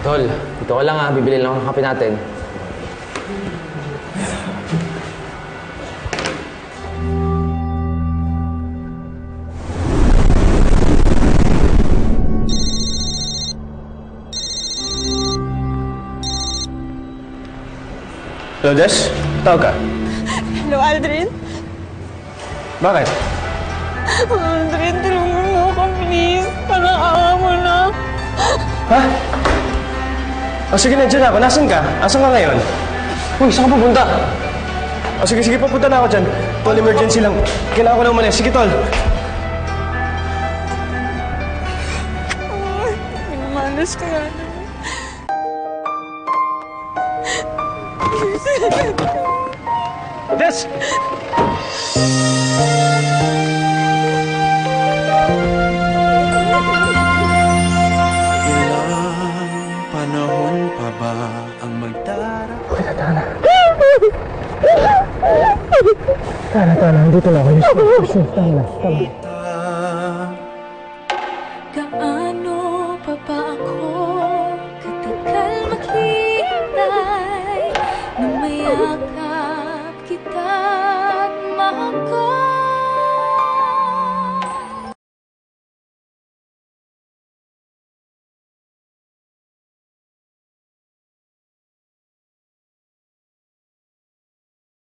Tol, dito ka lang ha. Bibili lang ako ng kape natin. Hello, Jess? Tawag ka? Hello, Aldrin? Bakit? Aldrin, tulungan mo ako, please. Parang awa mo na. Ha? O sige, nandiyan ako. Nasaan ka? Asan ka ngayon? Uy, saan ka pupunta? O sige, papunta na ako dyan. Tol, emergency lang. Kailangan ko lang umalis. Sige, Tol. Ay, pinamalas ka nga naman. Jess! Ilang panahon pa ba ang magdara? Okay, tana. Tana, nandito na ako. Tana.